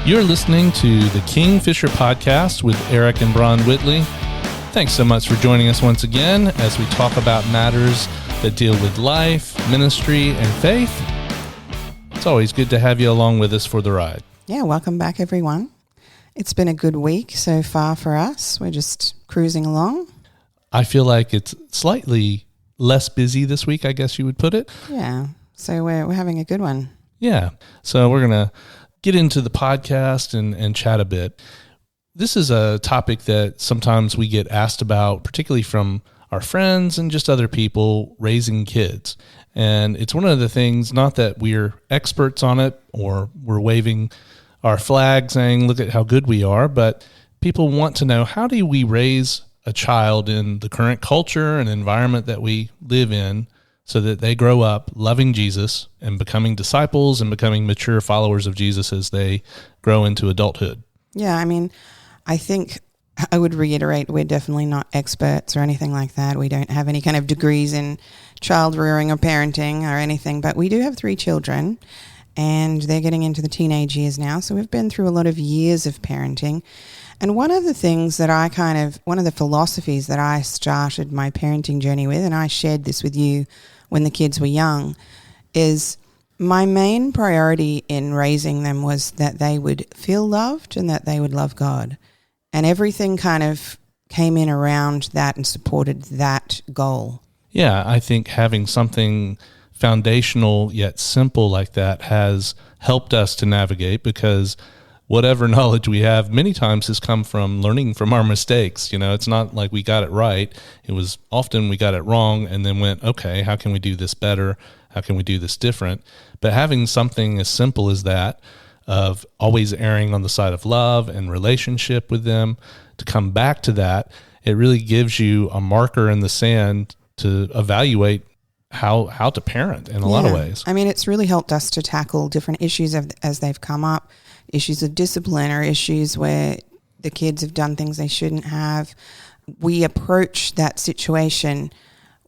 You're listening to the Kingfisher Podcast with Eric and Bron Whitley. Thanks so much for joining us once again as we talk about matters that deal with life, ministry, and faith. It's always good to have you along with us for the ride. Yeah, welcome back, everyone. It's been a good week so far for us. We're just cruising along. I feel like it's slightly less busy this week, I guess you would put it. Yeah, so we're having a good one. Yeah, so we're going to get into the podcast and chat a bit. This is a topic that sometimes we get asked about, particularly from our friends and just other people raising kids. And it's one of the things, not that we're experts on it or we're waving our flag saying, look at how good we are, but people want to know, how do we raise a child in the current culture and environment that we live in so that they grow up loving Jesus and becoming disciples and becoming mature followers of Jesus as they grow into adulthood? Yeah, I mean, I think I would reiterate, we're definitely not experts or anything like that. We don't have any kind of degrees in child rearing or parenting or anything, but we do have 3 children and they're getting into the teenage years now. So we've been through a lot of years of parenting. And one of the things that one of the philosophies that I started my parenting journey with, and I shared this with you when the kids were young, is my main priority in raising them was that they would feel loved and that they would love God. And everything kind of came in around that and supported that goal. Yeah, I think having something foundational yet simple like that has helped us to navigate, because whatever knowledge we have many times has come from learning from our mistakes. You know, it's not like we got it right. It was often we got it wrong and then went, okay, how can we do this better? How can we do this different? But having something as simple as that, of always erring on the side of love and relationship with them, to come back to that, it really gives you a marker in the sand to evaluate how to parent in a lot of ways. I mean, it's really helped us to tackle different issues as they've come up, issues of discipline or issues where the kids have done things they shouldn't have. We approach that situation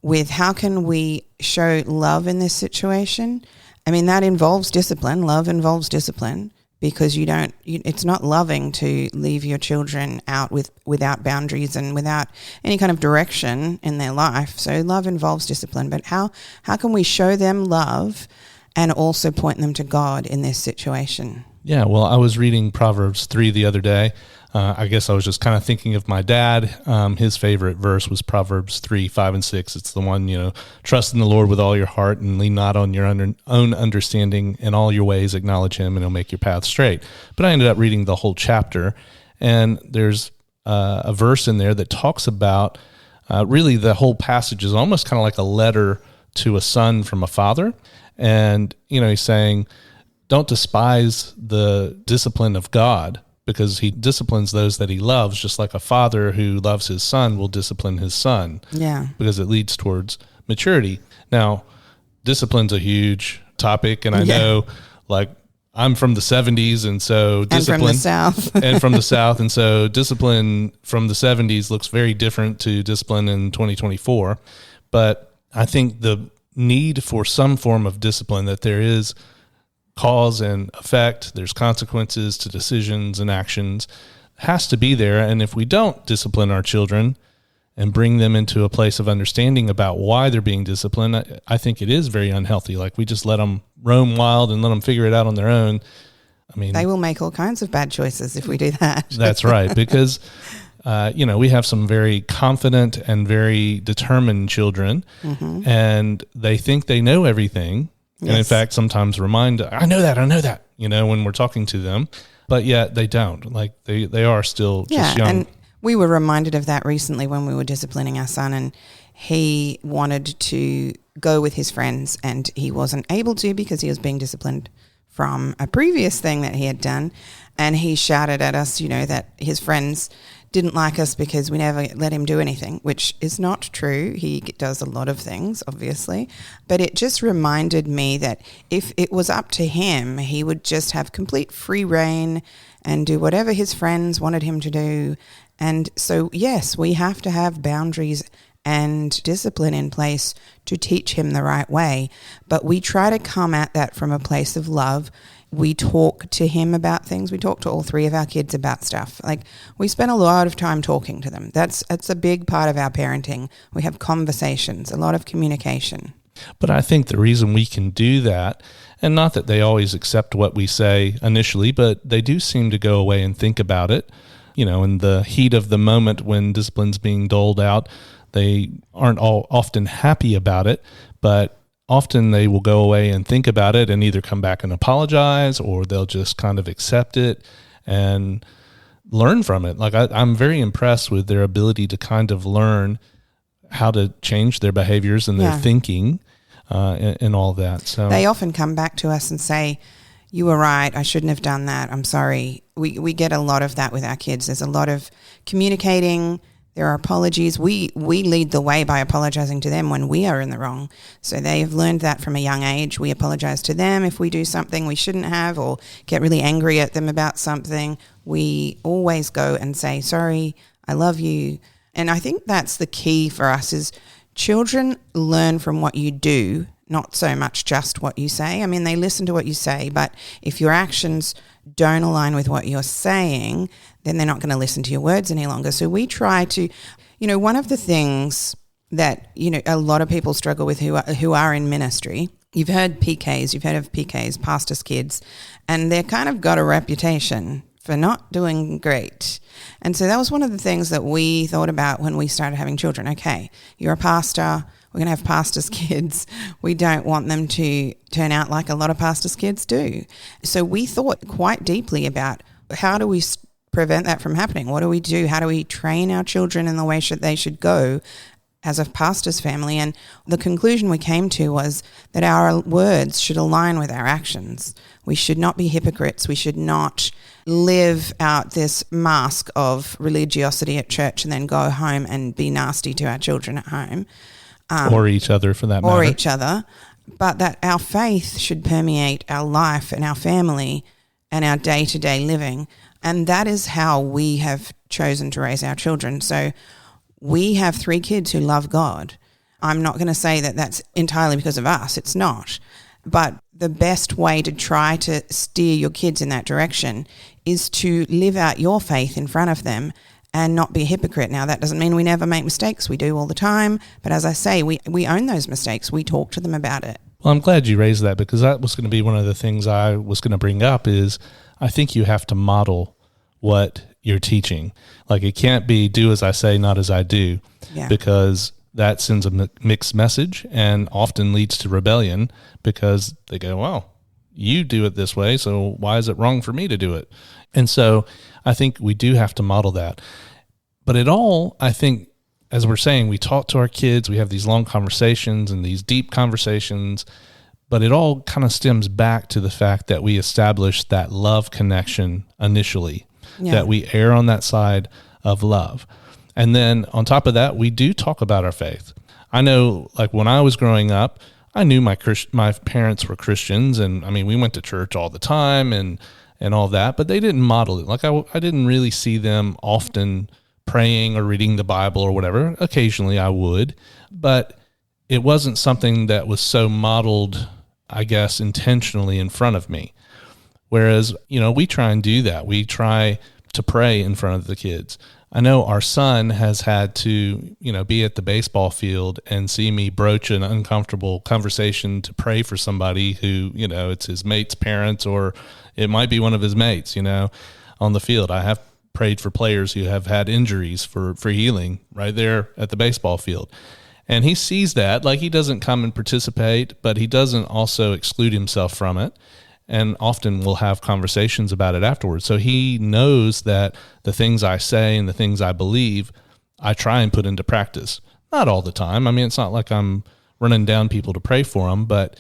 with, how can we show love in this situation? I mean, that involves discipline. Love involves discipline, because it's not loving to leave your children out without boundaries and without any kind of direction in their life. So love involves discipline. But how can we show them love and also point them to God in this situation? Yeah, well, I was reading Proverbs 3 the other day. I guess I was just kind of thinking of my dad. His favorite verse was Proverbs 3, 5, and 6. It's the one, trust in the Lord with all your heart and lean not on your own understanding. In all your ways acknowledge him, and he'll make your path straight. But I ended up reading the whole chapter, and there's a verse in there that talks about, really the whole passage is almost kind of like a letter to a son from a father. And, he's saying, don't despise the discipline of God, because he disciplines those that he loves, just like a father who loves his son will discipline his son. Yeah. Because it leads towards maturity. Now, discipline's a huge topic, and I know, like, I'm from the 70s, and so discipline... And from the South. And from the South, and so discipline from the 70s looks very different to discipline in 2024. But I think the need for some form of discipline, that there is cause and effect, there's consequences to decisions and actions, has to be there. And if we don't discipline our children and bring them into a place of understanding about why they're being disciplined, I think it is very unhealthy. Like, we just let them roam wild and let them figure it out on their own. I mean, they will make all kinds of bad choices if we do that. That's right, because we have some very confident and very determined children, and they think they know everything. Yes. And in fact, sometimes remind, I know that, when we're talking to them, but yet they don't. Like, they are still just young. And we were reminded of that recently when we were disciplining our son, and he wanted to go with his friends and he wasn't able to because he was being disciplined from a previous thing that he had done. And he shouted at us, that his friends didn't like us because we never let him do anything, which is not true. He does a lot of things, obviously. But it just reminded me that if it was up to him, he would just have complete free reign and do whatever his friends wanted him to do. And so, yes, we have to have boundaries and discipline in place to teach him the right way. But we try to come at that from a place of love. We talk to him about things. We talk to all three of our kids about stuff. Like, we spend a lot of time talking to them. That's a big part of our parenting. We have conversations, a lot of communication. But I think the reason we can do that, and not that they always accept what we say initially, but they do seem to go away and think about it. You know, in the heat of the moment when discipline's being doled out, they aren't all often happy about it, but often they will go away and think about it and either come back and apologize, or they'll just kind of accept it and learn from it. Like, I'm very impressed with their ability to kind of learn how to change their behaviors and their thinking and all that. So they often come back to us and say, "You were right. I shouldn't have done that. I'm sorry." We get a lot of that with our kids. There's a lot of communicating. There are apologies. We lead the way by apologizing to them when we are in the wrong. So they've learned that from a young age. We apologize to them if we do something we shouldn't have, or get really angry at them about something. We always go and say, "Sorry, I love you." And I think that's the key for us, is children learn from what you do, not so much just what you say. I mean, they listen to what you say, but if your actions don't align with what you're saying, then they're not going to listen to your words any longer. So we try to, one of the things that, a lot of people struggle with who are in ministry, you've heard of PKs, pastors' kids, and they're kind of got a reputation for not doing great. And so that was one of the things that we thought about when we started having children. Okay, you're a pastor, we're going to have pastors' kids. We don't want them to turn out like a lot of pastors' kids do. So we thought quite deeply about, how do we prevent that from happening? What do we do? How do we train our children in the way they should go as a pastor's family? And the conclusion we came to was that our words should align with our actions. We should not be hypocrites. We should not live out this mask of religiosity at church and then go home and be nasty to our children at home. Or each other, for that matter. Or each other. But that our faith should permeate our life and our family and our day-to-day living. And that is how we have chosen to raise our children. So we have 3 kids who love God. I'm not going to say that that's entirely because of us. It's not. But the best way to try to steer your kids in that direction is to live out your faith in front of them and not be a hypocrite. Now, that doesn't mean we never make mistakes. We do all the time. But as I say, we own those mistakes. We talk to them about it. Well, I'm glad you raised that, because that was going to be one of the things I was going to bring up is I think you have to model what you're teaching. Like, it can't be do as I say, not as I do, because that sends a mixed message and often leads to rebellion, because they go, well, you do it this way, so why is it wrong for me to do it? And so I think we do have to model that. But it all, I think, as we're saying, we talk to our kids, we have these long conversations and these deep conversations, but it all kind of stems back to the fact that we established that love connection initially, that we err on that side of love. And then on top of that, we do talk about our faith. I know, like, when I was growing up, I knew my parents were Christians, and I mean, we went to church all the time and all that, but they didn't model it. Like, I didn't really see them often praying or reading the Bible or whatever. Occasionally I would, but it wasn't something that was so modeled, I guess, intentionally in front of me. Whereas, we try and do that. We try to pray in front of the kids. I know our son has had to, be at the baseball field and see me broach an uncomfortable conversation to pray for somebody who, it's his mate's parents, or it might be one of his mates, on the field. I have prayed for players who have had injuries for healing right there at the baseball field. And he sees that, like, he doesn't come and participate, but he doesn't also exclude himself from it. And often we'll have conversations about it afterwards. So he knows that the things I say and the things I believe, I try and put into practice. Not all the time. I mean, it's not like I'm running down people to pray for them, but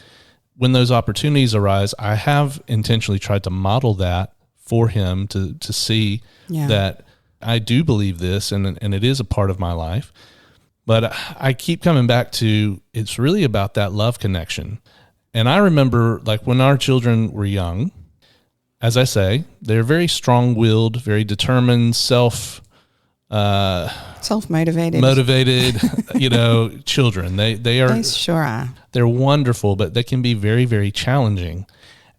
when those opportunities arise, I have intentionally tried to model that for him to see that I do believe this and it is a part of my life. But I keep coming back to, it's really about that love connection. And I remember, like, when our children were young, as I say, they're very strong-willed, very determined, self-motivated, children. They are. They sure are. They're wonderful, but they can be very, very challenging.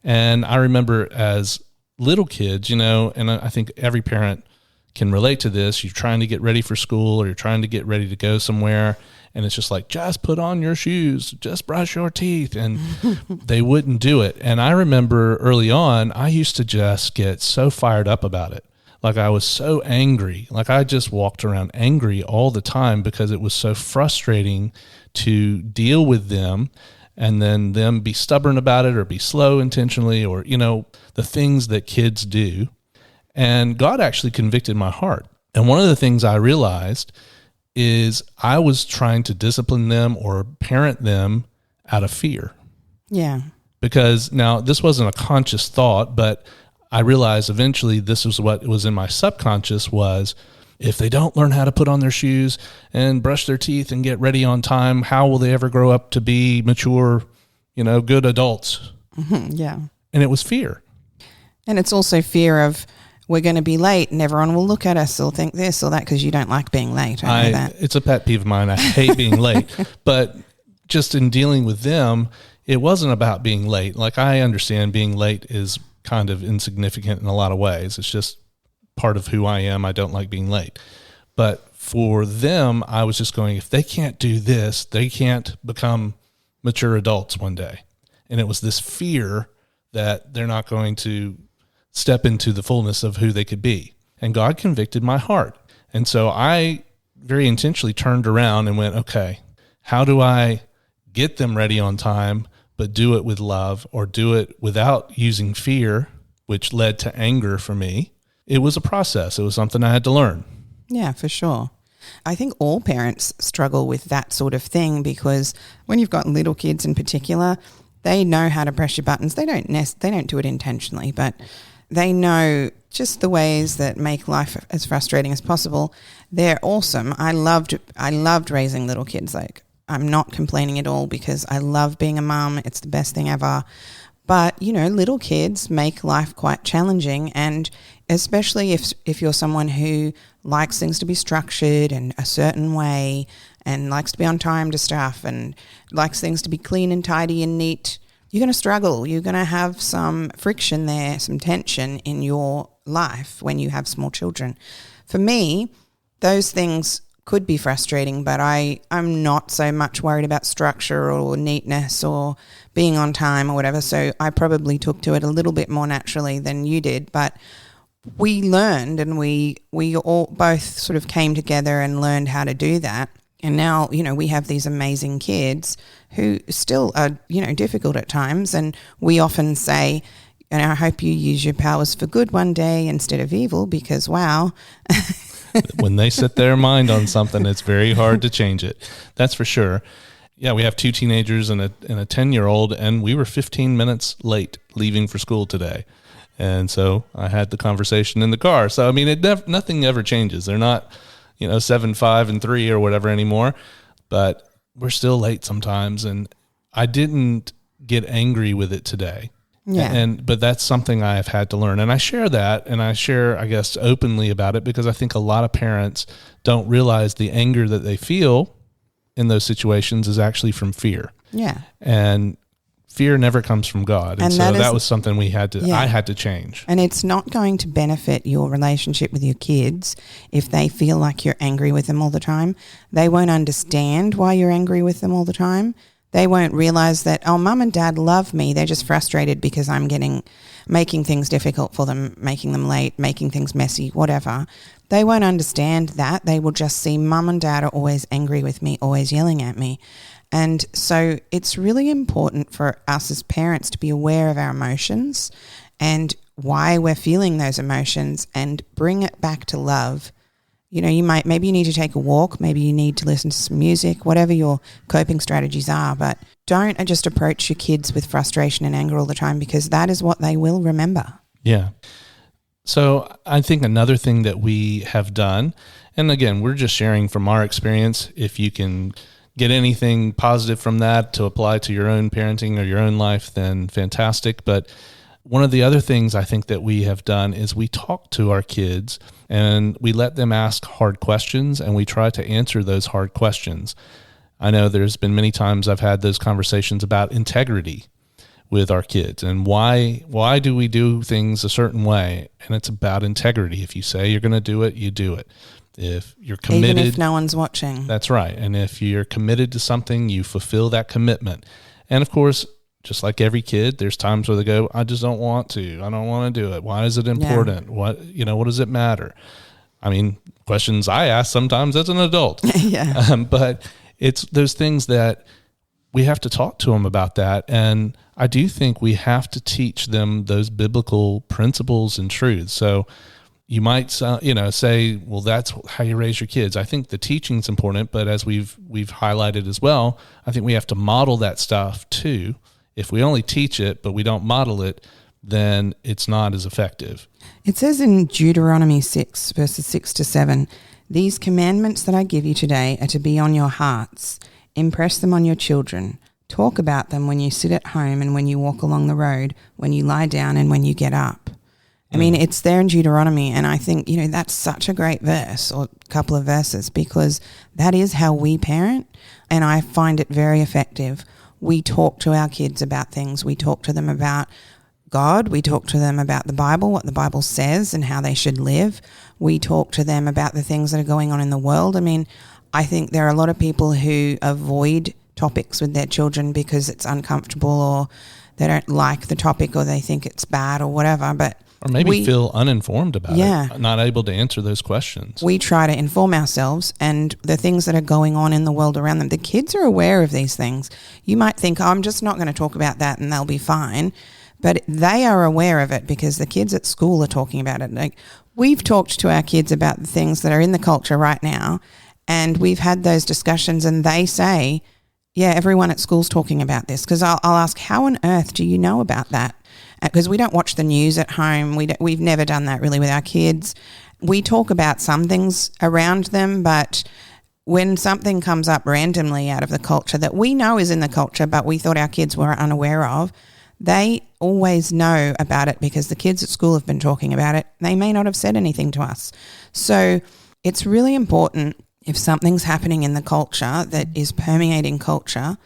And I remember as little kids, and I think every parent can relate to this. You're trying to get ready for school or you're trying to get ready to go somewhere. And it's just like, just put on your shoes, just brush your teeth. And they wouldn't do it. And I remember early on, I used to just get so fired up about it. Like I was so angry. Like I just walked around angry all the time because it was so frustrating to deal with them and then them be stubborn about it or be slow intentionally or, the things that kids do. And God actually convicted my heart. And one of the things I realized is I was trying to discipline them or parent them out of fear. Yeah. Because now this wasn't a conscious thought, but I realized eventually this was what was in my subconscious was, if they don't learn how to put on their shoes and brush their teeth and get ready on time, how will they ever grow up to be mature, good adults? Mm-hmm, yeah. And it was fear. And it's also fear of we're going to be late and everyone will look at us or think this or that because you don't like being late. I know that. It's a pet peeve of mine. I hate being late. But just in dealing with them, it wasn't about being late. Like I understand being late is kind of insignificant in a lot of ways. It's just part of who I am. I don't like being late. But for them, I was just going, if they can't do this, they can't become mature adults one day. And it was this fear that they're not going to step into the fullness of who they could be. And God convicted my heart. And so I very intentionally turned around and went, okay, how do I get them ready on time, but do it with love or do it without using fear, which led to anger for me? It was a process. It was something I had to learn. Yeah, for sure. I think all parents struggle with that sort of thing because when you've got little kids in particular, they know how to press your buttons. They don't do it intentionally, but they know just the ways that make life as frustrating as possible. They're awesome. I loved raising little kids. Like, I'm not complaining at all because I love being a mum. It's the best thing ever. But, little kids make life quite challenging, and especially if you're someone who likes things to be structured and a certain way and likes to be on time to stuff and likes things to be clean and tidy and neat, you're going to struggle. You're going to have some friction there, some tension in your life when you have small children. For me, those things could be frustrating, but I'm not so much worried about structure or neatness or being on time or whatever. So I probably took to it a little bit more naturally than you did. But we learned and we all both sort of came together and learned how to do that. And now, we have these amazing kids who still are, difficult at times. And we often say, and I hope you use your powers for good one day instead of evil, because wow. When they set their mind on something, it's very hard to change it. That's for sure. Yeah, we have 2 teenagers and a 10-year-old, and we were 15 minutes late leaving for school today. And so I had the conversation in the car. So, I mean, nothing ever changes. They're not 7, 5, and 3 or whatever anymore, but we're still late sometimes. And I didn't get angry with it today. Yeah. But that's something I have had to learn. And I share that, and I share, I guess, openly about it because I think a lot of parents don't realize the anger that they feel in those situations is actually from fear. Yeah. And fear never comes from God. And so that was something I had to change. And it's not going to benefit your relationship with your kids if they feel like you're angry with them all the time. They won't understand why you're angry with them all the time. They won't realize that, oh, mum and dad love me. They're just frustrated because I'm making things difficult for them, making them late, making things messy, whatever. They won't understand that. They will just see mum and dad are always angry with me, always yelling at me. And so it's really important for us as parents to be aware of our emotions and why we're feeling those emotions and bring it back to love. Maybe you need to take a walk, maybe you need to listen to some music, whatever your coping strategies are, but don't just approach your kids with frustration and anger all the time because that is what they will remember. Yeah. So I think another thing that we have done, and again, we're just sharing from our experience. If you can get anything positive from that to apply to your own parenting or your own life, then fantastic. But one of the other things I think that we have done is we talk to our kids and we let them ask hard questions and we try to answer those hard questions. I know there's been many times I've had those conversations about integrity, with our kids. And why do we do things a certain way? And it's about integrity. If you say you're going to do it, you do it. If you're committed, even if no one's watching. That's right. And if you're committed to something, you fulfill that commitment. And of course, just like every kid, there's times where they go, I just don't want to. I don't want to do it. Why is it important? Yeah. What does it matter? I mean, questions I ask sometimes as an adult. Yeah. But it's those things that we have to talk to them about that. And I do think we have to teach them those biblical principles and truths. So you might, say, well, that's how you raise your kids. I think the teaching's important, but as we've highlighted as well, I think we have to model that stuff too. If we only teach it, but we don't model it, then it's not as effective. It says in Deuteronomy 6, verses 6 to 7, these commandments that I give you today are to be on your hearts. Impress them on your children. Talk about them when you sit at home and when you walk along the road, when you lie down and when you get up. I mean, it's there in Deuteronomy, and I think, that's such a great verse or a couple of verses, because that is how we parent, and I find it very effective. We talk to our kids about things. We talk to them about God. We talk to them about the Bible, what the Bible says and how they should live. We talk to them about the things that are going on in the world. I mean, I think there are a lot of people who avoid topics with their children because it's uncomfortable, or they don't like the topic, or they think it's bad or whatever, or maybe feel uninformed about it, not able to answer those questions. We try to inform ourselves and the things that are going on in the world around them. The kids are aware of these things. You might think, I'm just not going to talk about that and they'll be fine. But they are aware of it because the kids at school are talking about it. Like, we've talked to our kids about the things that are in the culture right now, and we've had those discussions, and they say, yeah, everyone at school's talking about this. Because I'll ask, how on earth do you know about that? Because we don't watch the news at home. We've never done that really with our kids. We talk about some things around them, but when something comes up randomly out of the culture that we know is in the culture, but we thought our kids were unaware of, they always know about it because the kids at school have been talking about it. They may not have said anything to us. So it's really important, if something's happening in the culture that is permeating culture,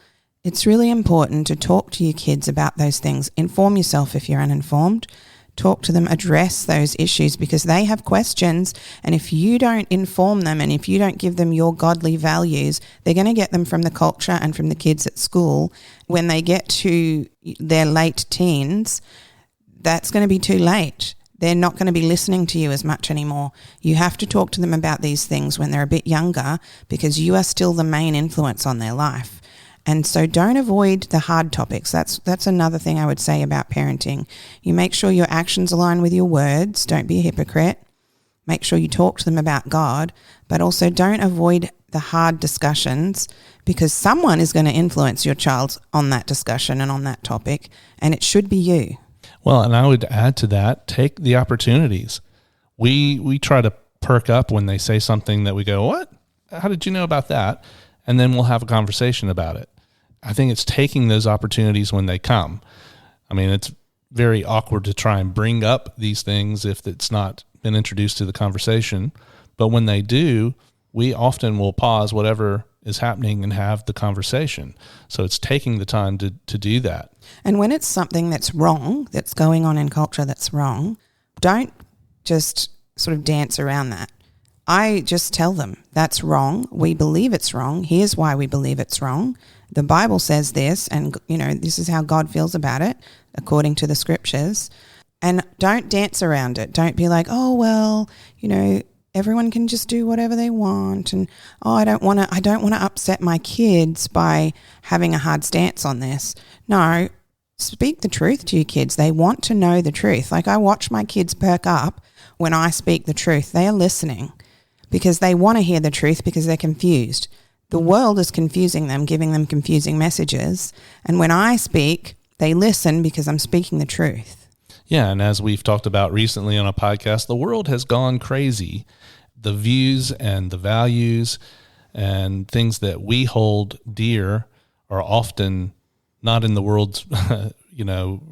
it's really important to talk to your kids about those things. Inform yourself if you're uninformed. Talk to them, address those issues, because they have questions, and if you don't inform them and if you don't give them your godly values, they're going to get them from the culture and from the kids at school. When they get to their late teens, that's going to be too late. They're not going to be listening to you as much anymore. You have to talk to them about these things when they're a bit younger, because you are still the main influence on their life. And so don't avoid the hard topics. That's another thing I would say about parenting. You make sure your actions align with your words. Don't be a hypocrite. Make sure you talk to them about God, but also don't avoid the hard discussions, because someone is going to influence your child on that discussion and on that topic, and it should be you. Well, and I would add to that, take the opportunities. We try to perk up when they say something that we go, what? How did you know about that? And then we'll have a conversation about it. I think it's taking those opportunities when they come. I mean, it's very awkward to try and bring up these things if it's not been introduced to the conversation. But when they do, we often will pause whatever is happening and have the conversation. So it's taking the time to do that. And when it's something that's wrong, that's going on in culture that's wrong, don't just sort of dance around that. I just tell them, that's wrong. We believe it's wrong. Here's why we believe it's wrong. The Bible says this, and, this is how God feels about it, according to the scriptures. And don't dance around it. Don't be like, oh, well, everyone can just do whatever they want. And, I don't want to upset my kids by having a hard stance on this. No, speak the truth to your kids. They want to know the truth. Like, I watch my kids perk up when I speak the truth. They are listening because they want to hear the truth, because they're confused. The world is confusing them, giving them confusing messages. And when I speak, they listen because I'm speaking the truth. Yeah, and as we've talked about recently on a podcast, the world has gone crazy. The views and the values and things that we hold dear are often not in the world's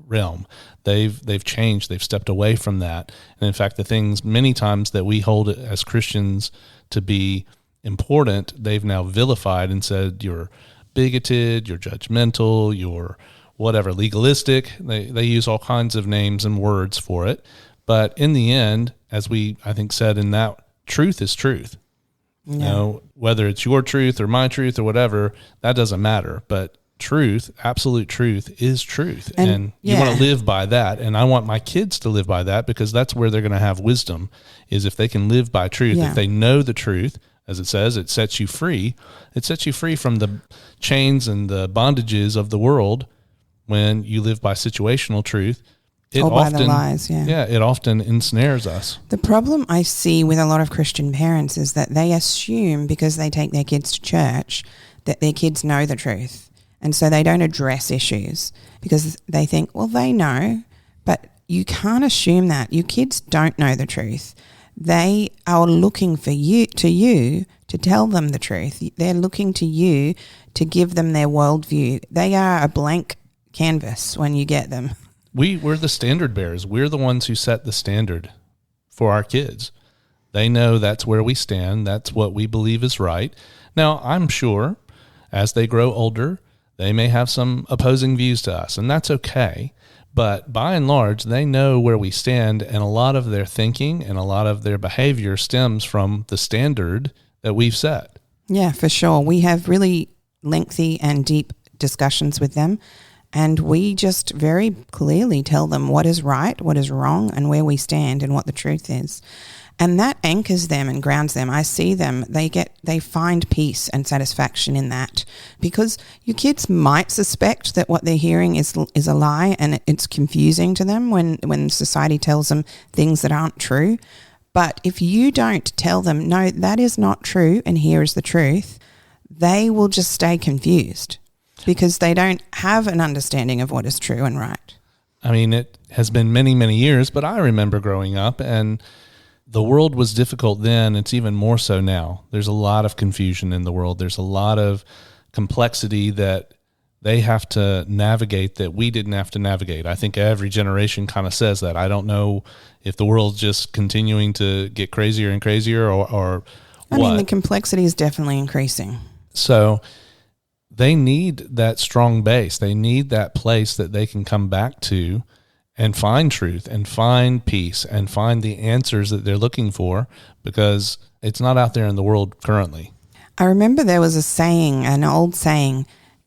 realm. They've changed. They've stepped away from that. And in fact, the things many times that we hold as Christians to be important, they've now vilified and said you're bigoted, you're judgmental, you're whatever, legalistic. They use all kinds of names and words for it. But in the end, as we, I think, said in that, truth is truth. Yeah. You know, whether it's your truth or my truth or whatever, that doesn't matter. But truth, absolute truth, is truth. And you want to live by that. And I want my kids to live by that, because that's where they're going to have wisdom, is if they can live by truth. If they know the truth, as it says, it sets you free. It sets you free from the chains and the bondages of the world when you live by situational truth. By the lies, it often ensnares us. The problem I see with a lot of Christian parents is that they assume, because they take their kids to church, that their kids know the truth. And so they don't address issues because they think, well, they know. But you can't assume that. Your kids don't know the truth. They are looking for you to tell them the truth. They're looking to you to give them their worldview. They are a blank canvas when you get them. We're the standard bearers. We're the ones who set the standard for our kids. They know that's where we stand. That's what we believe is right. Now, I'm sure as they grow older, they may have some opposing views to us, and that's okay. But by and large, they know where we stand, and a lot of their thinking and a lot of their behavior stems from the standard that we've set. Yeah, for sure. We have really lengthy and deep discussions with them, and we just very clearly tell them what is right, what is wrong, and where we stand and what the truth is. And that anchors them and grounds them. I see them, they find peace and satisfaction in that, because your kids might suspect that what they're hearing is a lie, and it's confusing to them when society tells them things that aren't true. But if you don't tell them, no, that is not true, and here is the truth, they will just stay confused because they don't have an understanding of what is true and right. I mean, it has been many, many years, but I remember growing up, and the world was difficult then. It's even more so now. There's a lot of confusion in the world. There's a lot of complexity that they have to navigate that we didn't have to navigate. I think every generation kind of says that. I don't know if the world's just continuing to get crazier and crazier or I mean, the complexity is definitely increasing. So they need that strong base. They need that place that they can come back to and find truth and find peace and find the answers that they're looking for, because it's not out there in the world currently. I remember there was a saying, an old saying,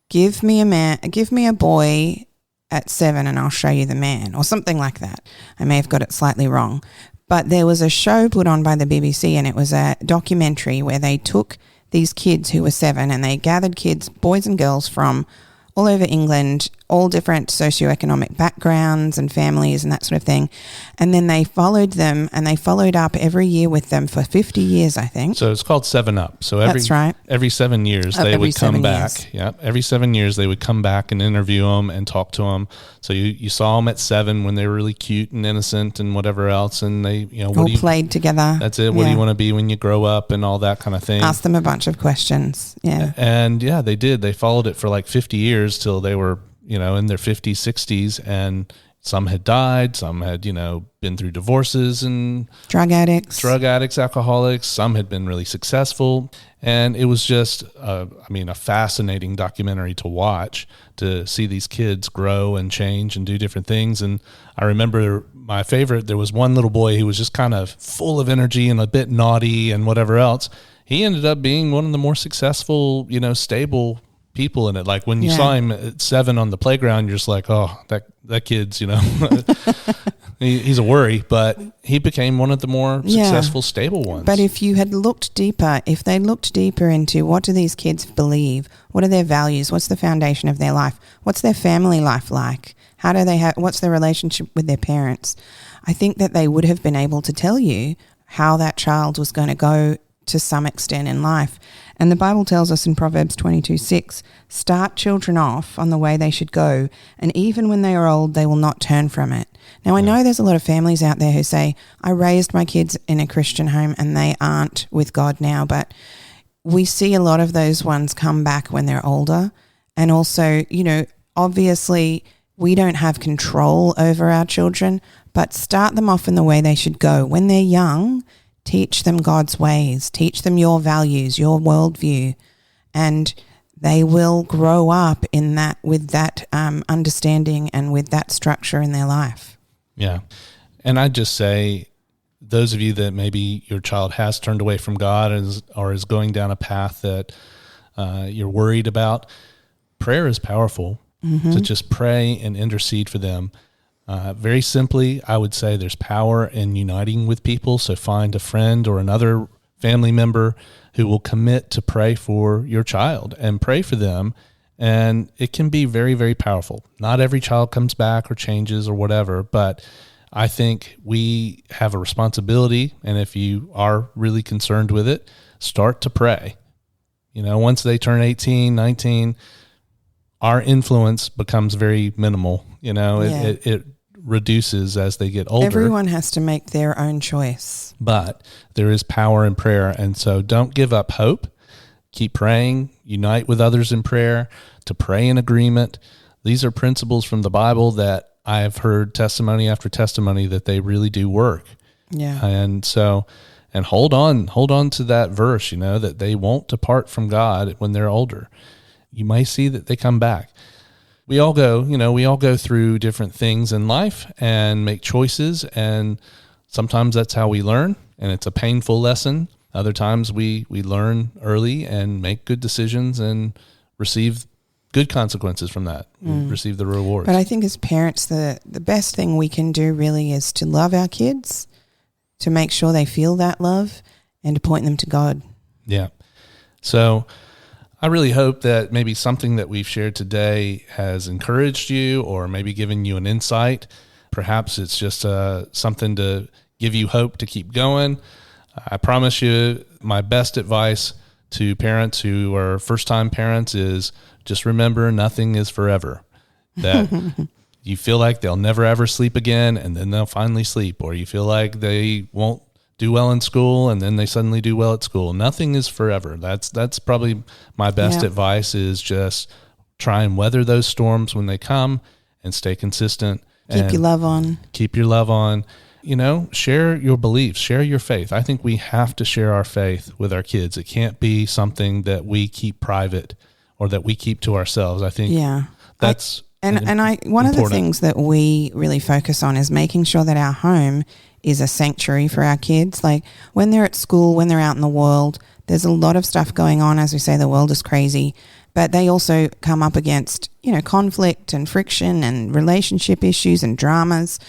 give me a boy at 7 and I'll show you the man, or something like that. I may have got it slightly wrong. But there was a show put on by the BBC, and it was a documentary where they took these kids who were 7 and they gathered kids, boys and girls from all over England, all different socioeconomic backgrounds and families and that sort of thing. And then they followed them, and they followed up every year with them for 50 years, I think. So it's called 7 Up. So that's right. Every 7 years they would come back. Yeah, every 7 years they would come back and interview them and talk to them. So you saw them at 7 when they were really cute and innocent and whatever else, and they all played together. That's it. What do you want to be when you grow up and all that kind of thing. Ask them a bunch of questions. Yeah, and they did. They followed it for like 50 years till they were in their 50s, 60s, and some had died, some had, been through divorces and drug addicts, alcoholics. Some had been really successful. And it was just, a fascinating documentary to watch, to see these kids grow and change and do different things. And I remember my favorite, there was one little boy who was just kind of full of energy and a bit naughty and whatever else. He ended up being one of the more successful, stable people in it. Like when you saw him at 7 on the playground, you're just like, oh, that kid's, he's a worry, but he became one of the more successful, stable ones. But if you had looked deeper, into what do these kids believe, what are their values, what's the foundation of their life, what's their family life like, how do they what's their relationship with their parents, I think that they would have been able to tell you how that child was going to go to some extent in life. And the Bible tells us in Proverbs 22:6, start children off on the way they should go, and even when they are old, they will not turn from it. Now, I know there's a lot of families out there who say, I raised my kids in a Christian home and they aren't with God now, but we see a lot of those ones come back when they're older. And also, obviously we don't have control over our children, but start them off in the way they should go. When they're young, teach them God's ways, teach them your values, your worldview, and they will grow up in that with that understanding and with that structure in their life. Yeah. And I'd just say, those of you that maybe your child has turned away from God or is going down a path that you're worried about, prayer is powerful. To just pray and intercede for them. Very simply, I would say there's power in uniting with people. So find a friend or another family member who will commit to pray for your child and pray for them. And it can be very, very powerful. Not every child comes back or changes or whatever, but I think we have a responsibility. And if you are really concerned with it, start to pray. Once they turn 18, 19, our influence becomes very minimal. It reduces as they get older. Everyone has to make their own choice. But there is power in prayer. And so don't give up hope. Keep praying, unite with others in prayer, to pray in agreement. These are principles from the Bible that I've heard testimony after testimony that they really do work. Yeah. And hold on to that verse, that they won't depart from God when they're older. You might see that they come back. We all go through different things in life and make choices, and sometimes that's how we learn, and it's a painful lesson. Other times we learn early and make good decisions and receive good consequences from that, receive the rewards. But I think as parents, the best thing we can do really is to love our kids, to make sure they feel that love, and to point them to God. Yeah. So I really hope that maybe something that we've shared today has encouraged you or maybe given you an insight. Perhaps it's just something to give you hope to keep going. I promise you my best advice to parents who are first-time parents is just remember nothing is forever. That you feel like they'll never ever sleep again and then they'll finally sleep, or you feel like they won't do well in school and then they suddenly do well at school. Nothing is forever. That's probably my best advice, is just try and weather those storms when they come and stay consistent. Keep your love on. Keep your love on. Share your beliefs, share your faith. I think we have to share our faith with our kids. It can't be something that we keep private or that we keep to ourselves. I think that's one of the things that we really focus on is making sure that our home is a sanctuary for our kids. Like when they're at school, when they're out in the world, there's a lot of stuff going on. As we say, the world is crazy, but they also come up against, conflict and friction and relationship issues and dramas.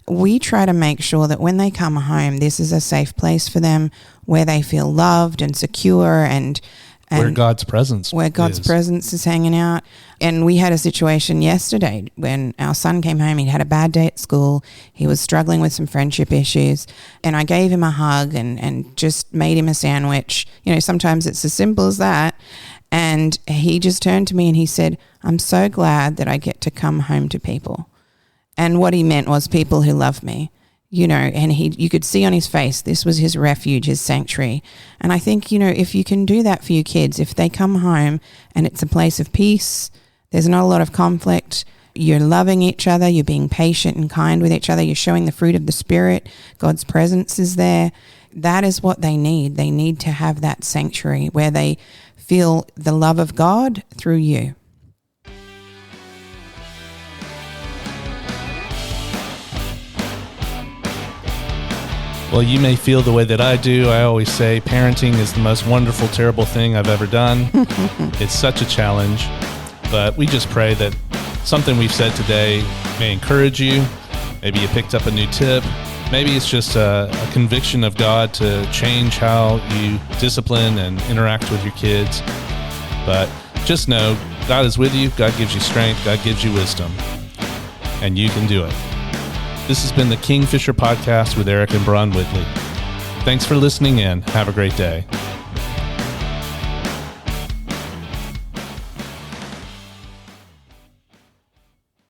We try to make sure that when they come home, this is a safe place for them where they feel loved and secure and where God's presence is hanging out. And we had a situation yesterday when our son came home. He'd had a bad day at school. He was struggling with some friendship issues. And I gave him a hug and just made him a sandwich. Sometimes it's as simple as that. And he just turned to me and he said, "I'm so glad that I get to come home to people." And what he meant was people who love me. And you could see on his face, this was his refuge, his sanctuary. And I think, if you can do that for your kids, if they come home and it's a place of peace, there's not a lot of conflict, you're loving each other, you're being patient and kind with each other, you're showing the fruit of the Spirit, God's presence is there. That is what they need. They need to have that sanctuary where they feel the love of God through you. Well, you may feel the way that I do. I always say parenting is the most wonderful, terrible thing I've ever done. It's such a challenge, but we just pray that something we've said today may encourage you. Maybe you picked up a new tip. Maybe it's just a conviction of God to change how you discipline and interact with your kids. But just know, God is with you. God gives you strength. God gives you wisdom. And you can do it. This has been the Kingfisher Podcast with Eric and Bron Whitley. Thanks for listening in. Have a great day.